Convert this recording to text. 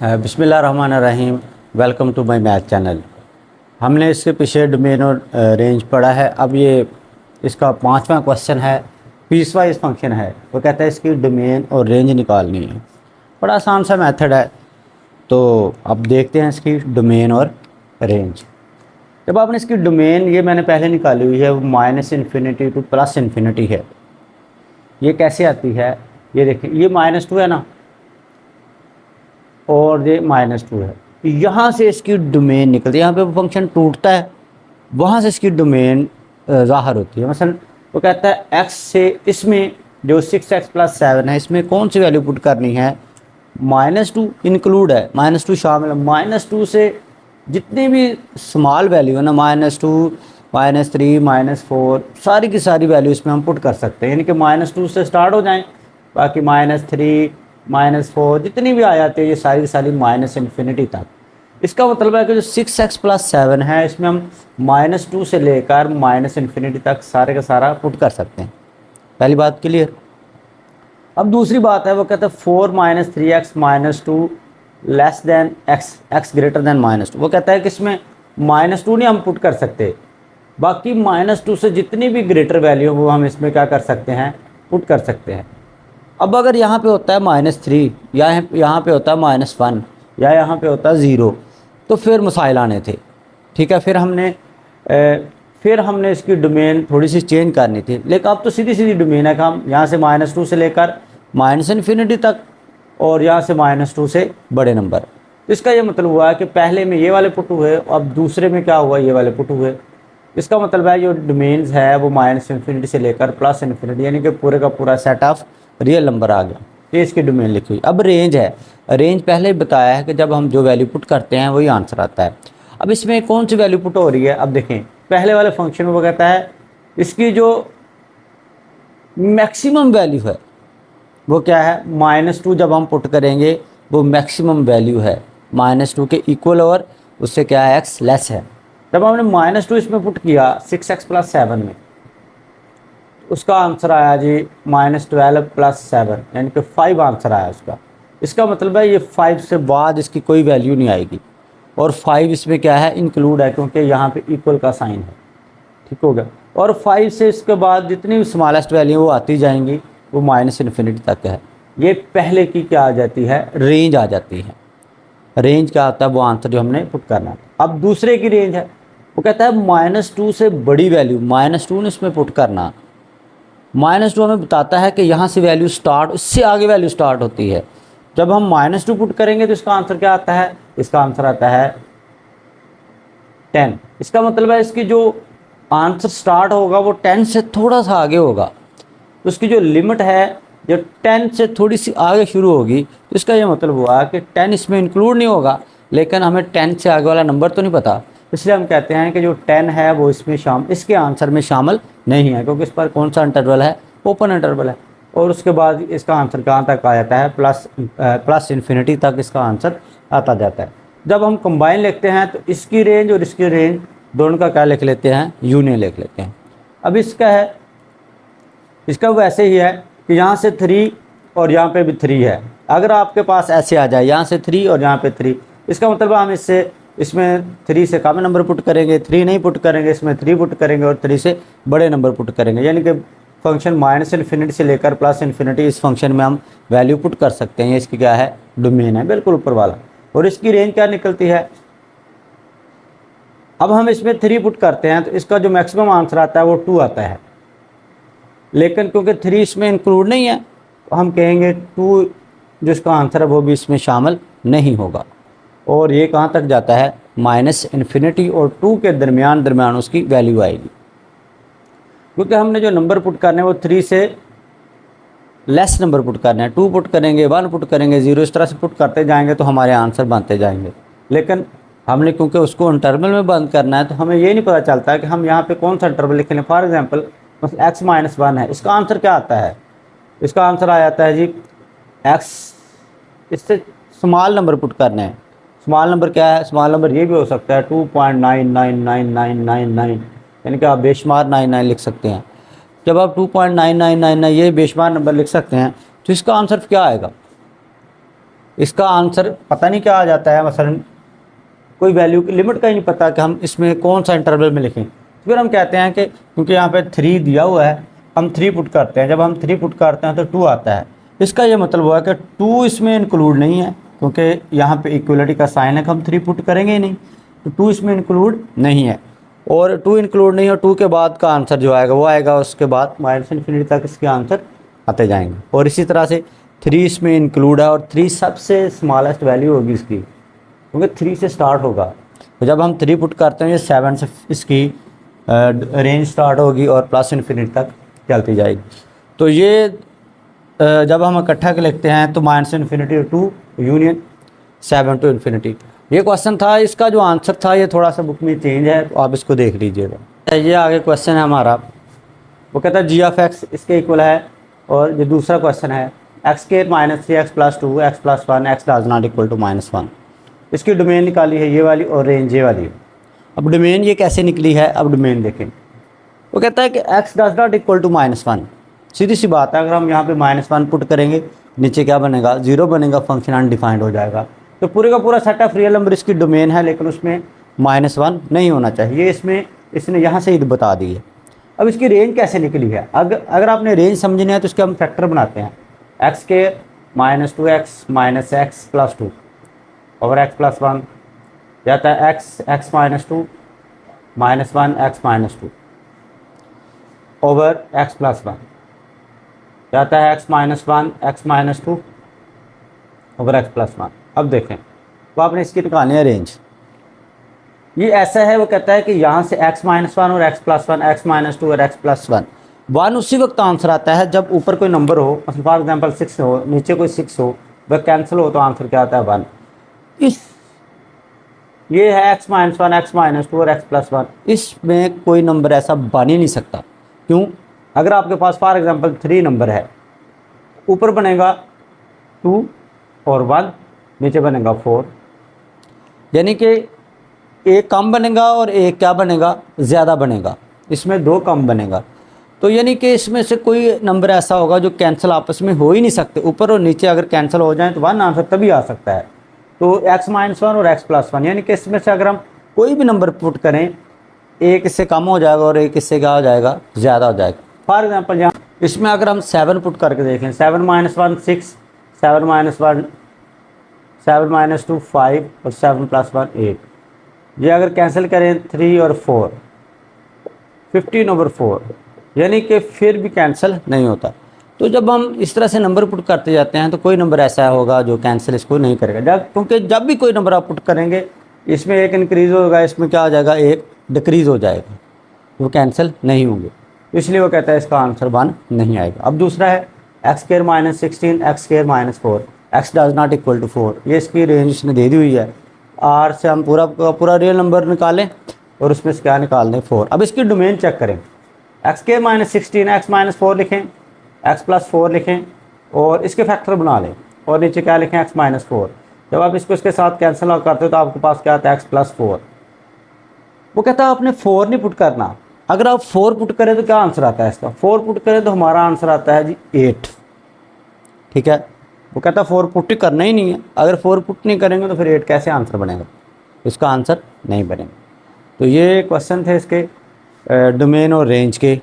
बिस्मिल्लाहिर्रहमानिर्रहीम। Welcome to my math channel. हमने इसके पीछे डोमेन और रेंज पढ़ा है। अब ये इसका 5वां क्वेश्चन है, पीस वाइज फंक्शन है। वो कहता है इसकी डोमेन और रेंज निकालनी है। बड़ा आसान सा मेथड है। तो अब देखते हैं इसकी डोमेन और रेंज। जब आपने इसकी डोमेन, ये मैंने पहले निकाली हुई है, वो -इन्फिनिटी टू +इन्फिनिटी है। ये कैसे आती है, ये देखिए, ये -2 है ना, और ये -2 है। यहाँ से इसकी डोमेन निकलती है, यहाँ पे वो फंक्शन टूटता है, वहाँ से इसकी डोमेन ज़ाहिर होती है। मसलन वो कहता है x से इसमें जो 6x + 7 है, इसमें कौन सी वैल्यू पुट करनी है। -2 इंक्लूड है, -2 शामिल है। -2 से जितनी भी स्मॉल वैल्यू है ना, -2, -3, -4, सारी की सारी वैल्यू इसमें हम पुट कर सकते हैं। यानी कि -2 से स्टार्ट हो जाएं, बाकी -3, -4 जितनी भी आ जाती है, ये सारी की सारी -इन्फिनिटी तक। इसका मतलब है कि जो 6x + 7 है, इसमें हम -2 से लेकर -इन्फिनिटी तक सारे का सारा पुट कर सकते हैं। पहली बात क्लियर। अब दूसरी बात है, वो कहते हैं 4 - 3x - 2 less than x greater than -2। वो कहता है कि इसमें -2 नहीं हम पुट कर सकते, बाकी -2 से जितनी भी ग्रेटर वैल्यू वो हम इसमें क्या कर सकते हैं, पुट कर सकते हैं। अब अगर यहाँ पे होता है -3 या यहाँ पे होता है -1 या यहाँ पे होता है 0, तो फिर मसाइल आने थे। ठीक है, फिर हमने इसकी डोमेन थोड़ी सी चेंज करनी थी। लेकिन अब तो सीधी सीधी डोमेन है कि हम यहाँ से -2 से लेकर -इन्फिनिटी तक, और यहाँ से -2 से बड़े नंबर। इसका ये मतलब हुआ है कि पहले में ये वाले पुट हुए, अब दूसरे में क्या हुआ, ये वाले पुट हुए। इसका मतलब है जो डोमेन्स है वो -इन्फिनिटी से लेकर +इन्फिनिटी, यानी कि पूरे का पूरा सेट ऑफ रियल नंबर आ गया। ये इसकी डोमेन लिखी हुई। अब रेंज है। रेंज पहले ही बताया है कि जब हम जो वैल्यू पुट करते हैं वही आंसर आता है। अब इसमें कौन सी वैल्यू पुट हो रही है, अब देखें पहले वाले फंक्शन में वो कहता है इसकी जो मैक्सिमम वैल्यू है वो क्या है, -2 जब हम पुट करेंगे वो मैक्सिमम वैल्यू है, -2 के इक्वल, और उससे क्या है, x लेस है। जब हमने -2 इसमें पुट किया 6x + 7 में, उसका आंसर आया जी -12 + 7, यानी कि 5 आंसर आया उसका। इसका मतलब है ये 5 से बाद इसकी कोई वैल्यू नहीं आएगी, और 5 इसमें क्या है, इंक्लूड है, क्योंकि यहाँ पे इक्वल का साइन है। ठीक हो गया। और 5 से इसके बाद जितनी भी स्मॉलेस्ट वैल्यू वो आती जाएंगी, वो -इन्फिनिटी तक है। ये पहले की क्या आ जाती है, रेंज आ जाती है। रेंज क्या होता है, वो आंसर जो हमने पुट करना है। अब दूसरे की रेंज है, वो कहता है -2 से बड़ी वैल्यू, -2 ने इसमें पुट करना। -2 हमें बताता है कि यहाँ से वैल्यू स्टार्ट, इससे आगे वैल्यू स्टार्ट होती है। जब हम -2 पुट करेंगे तो इसका आंसर क्या आता है, इसका आंसर आता है 10। इसका मतलब है इसकी जो आंसर स्टार्ट होगा वो 10 से थोड़ा सा आगे होगा। तो उसकी जो लिमिट है जो 10 से थोड़ी सी आगे शुरू होगी, तो इसका ये मतलब हुआ कि 10 इसमें इंक्लूड नहीं होगा, लेकिन हमें 10 से आगे वाला नंबर तो नहीं पता, इसलिए हम कहते हैं कि जो 10 है वो इसमें इसके आंसर में शामिल नहीं है, क्योंकि इस पर कौन सा इंटरवल है, ओपन इंटरवल है। और उसके बाद इसका आंसर कहाँ तक आ जाता है, +इन्फिनिटी तक इसका आंसर आता जाता है। जब हम कंबाइन लिखते हैं तो इसकी रेंज और इसकी रेंज दोनों का क्या लिख लेते हैं, यूनियन लिख लेते हैं। अब इसका है, इसका वैसे ही है कि यहाँ से 3 और यहाँ पे भी 3 है। अगर आपके पास ऐसे आ जाए, यहाँ से 3 और यहाँ पे 3, इसका मतलब हम इसमें 3 से कम नंबर पुट करेंगे, 3 नहीं पुट करेंगे, इसमें 3 पुट करेंगे, और 3 से बड़े नंबर पुट करेंगे। यानी कि फंक्शन -इन्फिनिटी से लेकर +इन्फिनिटी, इस फंक्शन में हम वैल्यू पुट कर सकते हैं। ये इसकी क्या है, डोमेन है, बिल्कुल ऊपर वाला। और इसकी रेंज क्या निकलती है, अब हम इसमें 3 पुट करते हैं तो इसका जो मैक्सिमम आंसर आता है वो 2 आता है। लेकिन क्योंकि 3 इसमें इंक्लूड नहीं है, तो हम कहेंगे 2 जो इसका आंसर है वो भी इसमें शामिल नहीं होगा। और ये कहाँ तक जाता है, -इन्फिनिटी और 2 के दरमियान उसकी वैल्यू आएगी। क्योंकि हमने जो नंबर पुट करने हैं वो 3 से लेस नंबर पुट करने हैं। 2 पुट करेंगे, 1 पुट करेंगे, 0, इस तरह से पुट करते जाएंगे तो हमारे आंसर बनते जाएंगे। लेकिन हमने क्योंकि उसको इंटरवल में बंद करना है, तो हमें ये नहीं पता चलता कि हम यहाँ पे कौन सा इंटरवल लिख लें। फॉर एग्जांपल x - 1 है, इसका आंसर क्या आता है, इसका आंसर आ जाता है जी x, इससे स्मॉल नंबर पुट करने हैं। स्मॉल नंबर क्या है, स्मॉल नंबर ये भी हो सकता है 2.999999, यानी कि आप बेशुमार 99 लिख सकते हैं। जब आप 2.9999 ये बेशुमार नंबर लिख सकते हैं तो इसका आंसर क्या आएगा, इसका आंसर पता नहीं क्या आ जाता है, मसलन कोई वैल्यू की लिमिट का ही नहीं पता कि हम इसमें कौन सा इंटरवल में लिखें। फिर हम कहते हैं कि क्योंकि यहाँ पे 3 दिया हुआ है, हम 3 पुट करते हैं। जब हम 3 पुट करते हैं तो 2 आता है। इसका ये मतलब हुआ कि 2 इसमें इंक्लूड नहीं है, क्योंकि यहाँ पे इक्वलिटी का साइन है कि हम 3 पुट करेंगे ही नहीं, तो 2 इसमें इंक्लूड नहीं है। और 2 इंक्लूड नहीं, और 2 के बाद का आंसर जो आएगा वो आएगा, उसके बाद -∞ तक इसके आंसर आते जाएंगे। और इसी तरह से 3 इसमें इंक्लूड है, और 3 सबसे स्मॉलेस्ट वैल्यू होगी इसकी, क्योंकि 3 से स्टार्ट होगा। तो जब हम 3 पुट करते हैं, ये 7 से इसकी रेंज स्टार्ट होगी और +∞ तक चलती जाएगी। तो ये जब हम इकट्ठा के लिखते हैं तो -∞ टू यूनियन 7 to ∞। ये क्वेश्चन था, इसका जो आंसर था ये थोड़ा सा बुक में चेंज है, तो आप इसको देख लीजिएगा। ये आगे क्वेश्चन है हमारा, वो कहता है g(x) इसके इक्वल है, और जो दूसरा क्वेश्चन है x² - 3x + 2 x + 1 x does not equal to -1। इसकी डोमेन निकाली है ये वाली, और रेंज ये वाली। अब डोमेन ये कैसे निकली है, अब डोमेन देखें। वो कहता है कि x does not equal to -1। सीधी सी बात है, अगर हम यहाँ पे -1 पुट करेंगे, नीचे क्या बनेगा, 0 बनेगा, फंक्शन अनडिफाइंड हो जाएगा। तो पूरे का पूरा सेट ऑफ रियल नंबर इसकी डोमेन है, लेकिन उसमें -1 नहीं होना चाहिए। इसमें इसने यहाँ से ही बता दी है। अब इसकी रेंज कैसे निकली है, अगर आपने रेंज समझनी है तो इसके हम फैक्टर बनाते हैं। x² - 2x - x + 2 over x + 1 जाता है x - 2 -1 x - 2 ओवर x + 1 जाता है x - 1 x - 2 ओवर x + 1। अब देखें, तो आपने इसकी निकालनी है रेंज। ये ऐसा है, वो कहता है कि यहाँ से x - 1 और x + 1 x - 2 और x + 1 1 उसी वक्त आंसर आता है जब ऊपर कोई नंबर हो, मतलब फॉर एग्जांपल 6 हो, नीचे कोई 6 हो, वह कैंसिल हो तो आंसर क्या आता है 1। ये है x - 1 x - 2 और x + 1, इसमें कोई नंबर ऐसा बन ही नहीं सकता। क्यों? अगर आपके पास फॉर एग्जांपल 3 नंबर है, ऊपर बनेगा 2 और 1, नीचे बनेगा 4, यानी कि एक कम बनेगा और एक क्या बनेगा, ज़्यादा बनेगा। इसमें 2 कम बनेगा, तो यानी कि इसमें से कोई नंबर ऐसा होगा जो कैंसिल आपस में हो ही नहीं सकते। ऊपर और नीचे अगर कैंसिल हो जाए तो 1 आंसर तभी आ सकता है। तो x - 1 और x + 1, यानी कि इसमें से अगर हम कोई भी नंबर पुट करें, एक इससे कम हो जाएगा और एक इससे क्या हो जाएगा, ज़्यादा हो जाएगा। फॉर एग्जांपल यहाँ इसमें अगर हम 7 पुट करके देखें, 7 - 1 6, 7 - 1 7 - 2 5 और 7 + 1 8। ये अगर कैंसिल करें 3 और 4, 15/4, यानी कि फिर भी कैंसिल नहीं होता। तो जब हम इस तरह से नंबर पुट करते जाते हैं तो कोई नंबर ऐसा होगा जो कैंसिल इसको नहीं करेगा। क्योंकि जब भी कोई नंबर आप पुट करेंगे, इसमें एक इंक्रीज़ होगा, इसमें क्या हो जाएगा, एक डिक्रीज़ हो जाएगा, वो कैंसिल नहीं होंगे। इसलिए वो कहता है इसका आंसर 1 नहीं आएगा। अब दूसरा है x² - 16 x² - 4 x does not equal to 4। ये इसकी रेंज इसने दे दी हुई है। R से हम पूरा रियल नंबर निकालें और उसमें से क्या निकाल दें, 4। अब इसकी डोमेन चेक करें, x² - 16 x - 4 लिखें, x + 4 लिखें और इसके फैक्टर बना लें, और नीचे क्या लिखें, x - 4। जब आप इसको इसके साथ कैंसिल आउट करते हो तो आपके पास क्या आता है, x + 4। वो कहता है आपने 4 नहीं पुट करना। अगर आप 4 पुट करें तो क्या आंसर आता है इसका, 4 पुट करें तो हमारा आंसर आता है जी 8। ठीक है, वो कहता है 4 पुट करना ही नहीं है। अगर 4 पुट नहीं करेंगे तो फिर 8 कैसे आंसर बनेगा, इसका आंसर नहीं बनेगा। तो ये क्वेश्चन थे इसके डोमेन और रेंज के।